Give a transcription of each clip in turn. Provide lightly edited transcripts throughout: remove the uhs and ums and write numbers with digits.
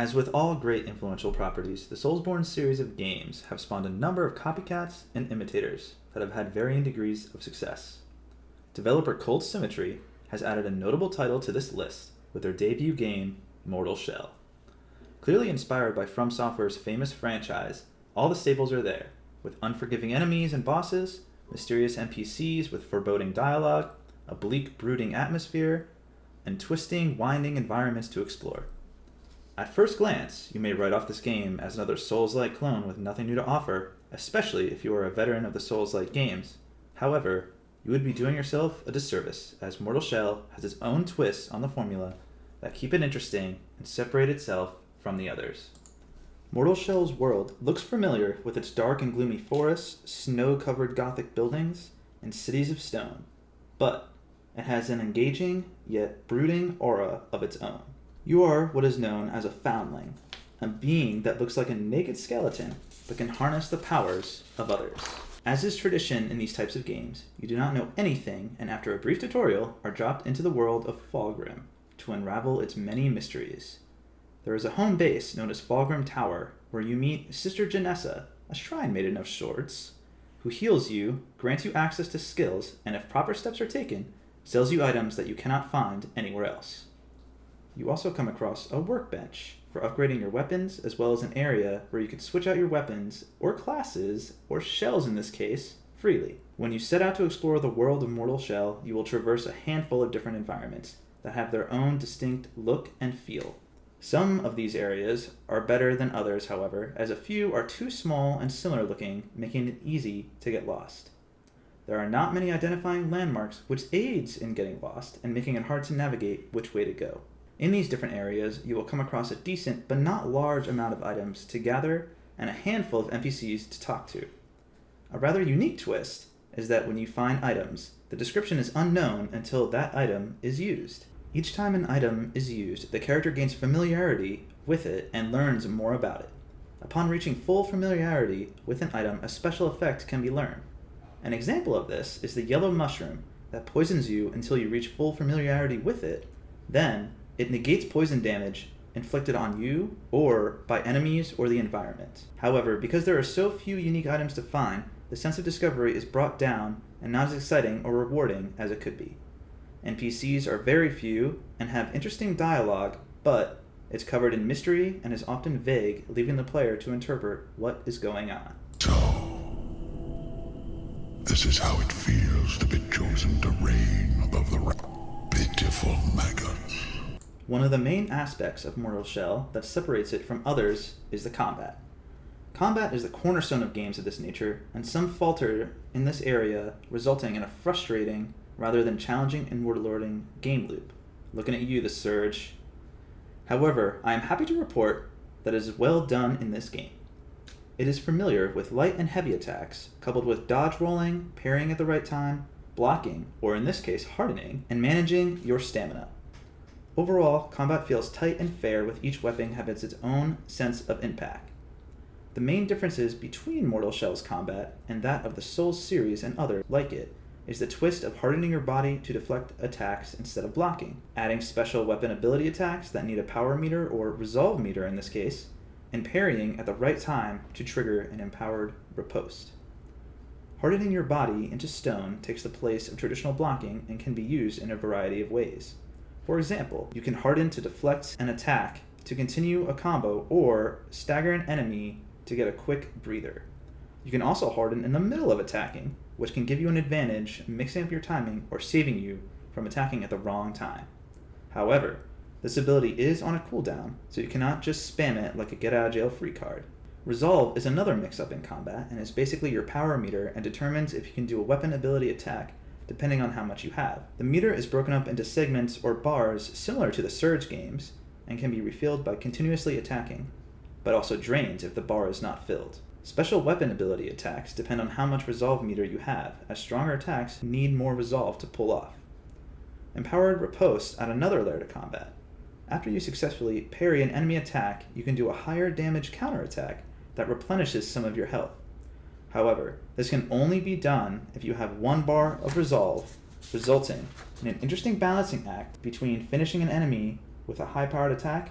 As with all great influential properties, the Soulsborne series of games have spawned a number of copycats and imitators that have had varying degrees of success. Developer Cold Symmetry has added a notable title to this list with their debut game, Mortal Shell. Clearly inspired by From Software's famous franchise, all the staples are there, with unforgiving enemies and bosses, mysterious NPCs with foreboding dialogue, a bleak, brooding atmosphere, and twisting, winding environments to explore. At first glance, you may write off this game as another Souls-like clone with nothing new to offer, especially if you are a veteran of the Souls-like games. However, you would be doing yourself a disservice, as Mortal Shell has its own twists on the formula that keep it interesting and separate itself from the others. Mortal Shell's world looks familiar with its dark and gloomy forests, snow-covered gothic buildings, and cities of stone, but it has an engaging yet brooding aura of its own. You are what is known as a foundling, a being that looks like a naked skeleton but can harness the powers of others. As is tradition in these types of games, you do not know anything and after a brief tutorial are dropped into the world of Fulgrim to unravel its many mysteries. There is a home base known as Fulgrim Tower where you meet Sister Janessa, a shrine maiden of sorts, who heals you, grants you access to skills, and if proper steps are taken, sells you items that you cannot find anywhere else. You also come across a workbench for upgrading your weapons, as well as an area where you can switch out your weapons, or classes, or shells in this case, freely. When you set out to explore the world of Mortal Shell, you will traverse a handful of different environments that have their own distinct look and feel. Some of these areas are better than others, however, as a few are too small and similar looking, making it easy to get lost. There are not many identifying landmarks, which aids in getting lost and making it hard to navigate which way to go. In these different areas, you will come across a decent but not large amount of items to gather and a handful of NPCs to talk to. A rather unique twist is that when you find items, the description is unknown until that item is used. Each time an item is used, the character gains familiarity with it and learns more about it. Upon reaching full familiarity with an item, a special effect can be learned. An example of this is the yellow mushroom that poisons you until you reach full familiarity with it. Then, it negates poison damage inflicted on you or by enemies or the environment. However, because there are so few unique items to find, the sense of discovery is brought down and not as exciting or rewarding as it could be. NPCs are very few and have interesting dialogue, but it's covered in mystery and is often vague, leaving the player to interpret what is going on. So, this is how it feels to be chosen to reign above the pitiful maggots. One of the main aspects of Mortal Shell that separates it from others is the combat. Combat is the cornerstone of games of this nature, and some falter in this area, resulting in a frustrating rather than challenging and rewarding game loop. Looking at you, the Surge. However, I am happy to report that it is well done in this game. It is familiar with light and heavy attacks, coupled with dodge rolling, parrying at the right time, blocking, or in this case hardening, and managing your stamina. Overall, combat feels tight and fair, with each weapon having its own sense of impact. The main differences between Mortal Shell's combat and that of the Souls series and others like it is the twist of hardening your body to deflect attacks instead of blocking, adding special weapon ability attacks that need a power meter or resolve meter in this case, and parrying at the right time to trigger an empowered riposte. Hardening your body into stone takes the place of traditional blocking and can be used in a variety of ways. For example, you can harden to deflect an attack to continue a combo or stagger an enemy to get a quick breather. You can also harden in the middle of attacking, which can give you an advantage mixing up your timing or saving you from attacking at the wrong time. However, this ability is on a cooldown, so you cannot just spam it like a get-out-of-jail-free card. Resolve is another mix-up in combat and is basically your power meter and determines if you can do a weapon ability attack depending on how much you have. The meter is broken up into segments or bars similar to the Surge games and can be refilled by continuously attacking, but also drains if the bar is not filled. Special weapon ability attacks depend on how much resolve meter you have, as stronger attacks need more resolve to pull off. Empowered riposte add another layer to combat. After you successfully parry an enemy attack, you can do a higher damage counterattack that replenishes some of your health. However, this can only be done if you have one bar of resolve, resulting in an interesting balancing act between finishing an enemy with a high-powered attack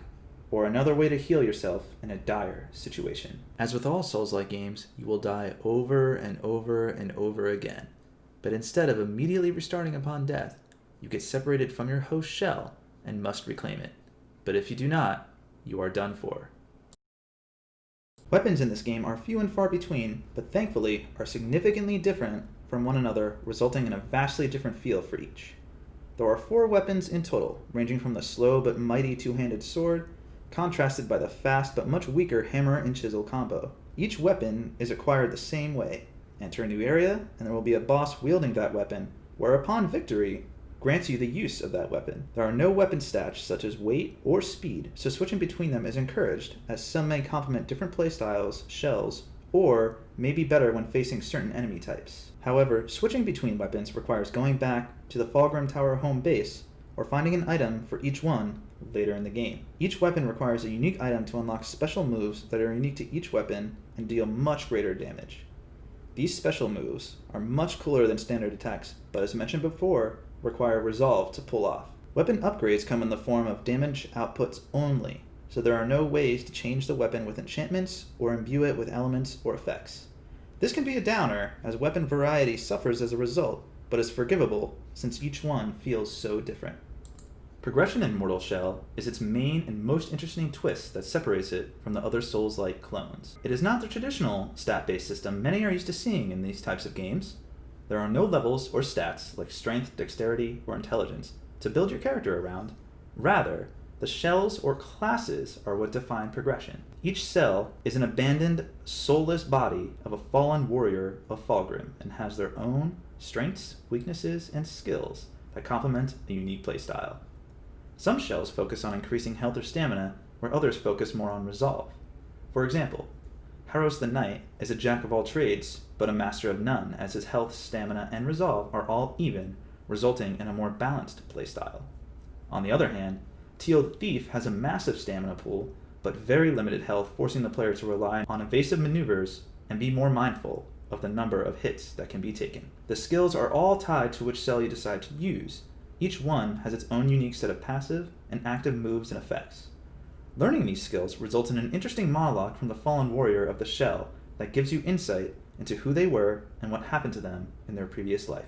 or another way to heal yourself in a dire situation. As with all Souls-like games, you will die over and over and over again. But instead of immediately restarting upon death, you get separated from your host shell and must reclaim it. But if you do not, you are done for. Weapons in this game are few and far between, but thankfully are significantly different from one another, resulting in a vastly different feel for each. There are 4 weapons in total, ranging from the slow but mighty two-handed sword, contrasted by the fast but much weaker hammer and chisel combo. Each weapon is acquired the same way. Enter a new area, and there will be a boss wielding that weapon, where upon victory, grants you the use of that weapon. There are no weapon stats such as weight or speed, so switching between them is encouraged, as some may complement different playstyles, shells, or may be better when facing certain enemy types. However, switching between weapons requires going back to the Fulgrim Tower home base, or finding an item for each one later in the game. Each weapon requires a unique item to unlock special moves that are unique to each weapon and deal much greater damage. These special moves are much cooler than standard attacks, but as mentioned before, require resolve to pull off. Weapon upgrades come in the form of damage outputs only, so there are no ways to change the weapon with enchantments or imbue it with elements or effects. This can be a downer, as weapon variety suffers as a result, but is forgivable since each one feels so different. Progression in Mortal Shell is its main and most interesting twist that separates it from the other Souls-like clones. It is not the traditional stat-based system many are used to seeing in these types of games. There are no levels or stats like strength, dexterity, or intelligence to build your character around. Rather, the shells or classes are what define progression. Each cell is an abandoned, soulless body of a fallen warrior of Fulgrim and has their own strengths, weaknesses, and skills that complement a unique playstyle. Some shells focus on increasing health or stamina, where others focus more on resolve. For example, Haros the Knight is a jack of all trades, but a master of none, as his health, stamina, and resolve are all even, resulting in a more balanced playstyle. On the other hand, Teal the Thief has a massive stamina pool, but very limited health, forcing the player to rely on evasive maneuvers and be more mindful of the number of hits that can be taken. The skills are all tied to which cell you decide to use. Each one has its own unique set of passive and active moves and effects. Learning these skills results in an interesting monologue from the fallen warrior of the shell that gives you insight into who they were and what happened to them in their previous life.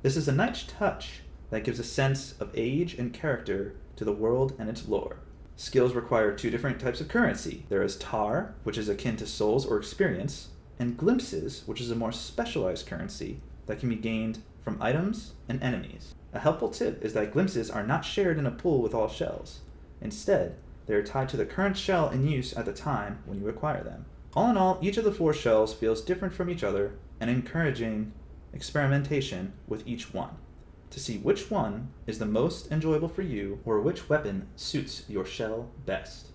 This is a nice touch that gives a sense of age and character to the world and its lore. Skills require 2 different types of currency. There is Tar, which is akin to souls or experience, and Glimpses, which is a more specialized currency that can be gained from items and enemies. A helpful tip is that Glimpses are not shared in a pool with all shells. Instead, they are tied to the current shell in use at the time when you acquire them. All in all, each of the 4 shells feels different from each other and encouraging experimentation with each one to see which one is the most enjoyable for you or which weapon suits your shell best.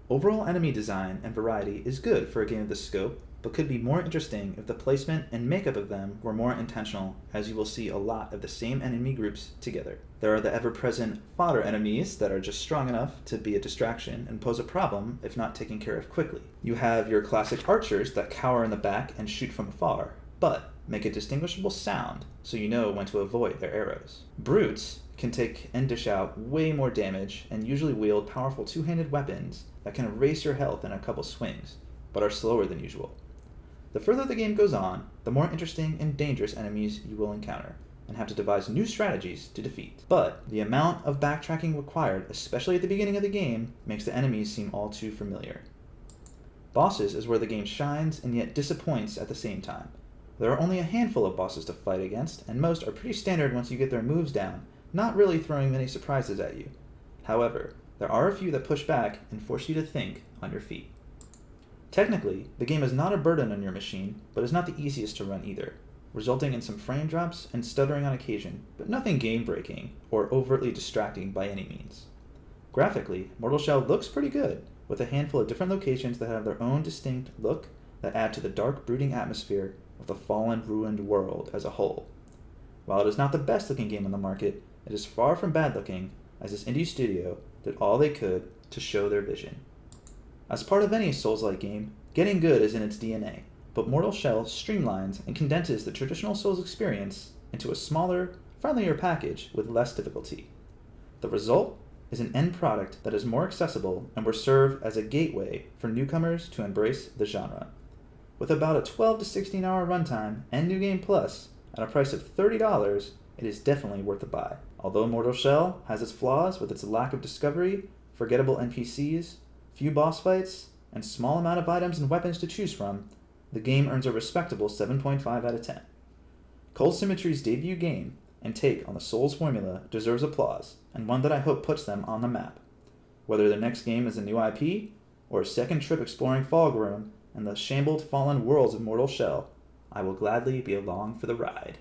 Overall enemy design and variety is good for a game of this scope, but could be more interesting if the placement and makeup of them were more intentional, as you will see a lot of the same enemy groups together. There are the ever-present fodder enemies that are just strong enough to be a distraction and pose a problem if not taken care of quickly. You have your classic archers that cower in the back and shoot from afar, but make a distinguishable sound so you know when to avoid their arrows. Brutes can take and dish out way more damage and usually wield powerful two-handed weapons that can erase your health in a couple swings, but are slower than usual. The further the game goes on, the more interesting and dangerous enemies you will encounter, and have to devise new strategies to defeat. But the amount of backtracking required, especially at the beginning of the game, makes the enemies seem all too familiar. Bosses is where the game shines and yet disappoints at the same time. There are only a handful of bosses to fight against, and most are pretty standard once you get their moves down, not really throwing many surprises at you. However, there are a few that push back and force you to think on your feet. Technically, the game is not a burden on your machine, but is not the easiest to run either, resulting in some frame drops and stuttering on occasion, but nothing game-breaking or overtly distracting by any means. Graphically, Mortal Shell looks pretty good, with a handful of different locations that have their own distinct look that add to the dark, brooding atmosphere of the fallen, ruined world as a whole. While it is not the best-looking game on the market, it is far from bad-looking, as this indie studio did all they could to show their vision. As part of any Souls-like game, getting good is in its DNA, but Mortal Shell streamlines and condenses the traditional Souls experience into a smaller, friendlier package with less difficulty. The result is an end product that is more accessible and will serve as a gateway for newcomers to embrace the genre. With about a 12 to 16 hour runtime and New Game Plus at a price of $30, it is definitely worth a buy. Although Mortal Shell has its flaws with its lack of discovery, forgettable NPCs, few boss fights, and small amount of items and weapons to choose from, the game earns a respectable 7.5 out of 10. Cold Symmetry's debut game and take on the Souls formula deserves applause, and one that I hope puts them on the map. Whether their next game is a new IP, or a second trip exploring Fog Room and the shambled fallen worlds of Mortal Shell, I will gladly be along for the ride.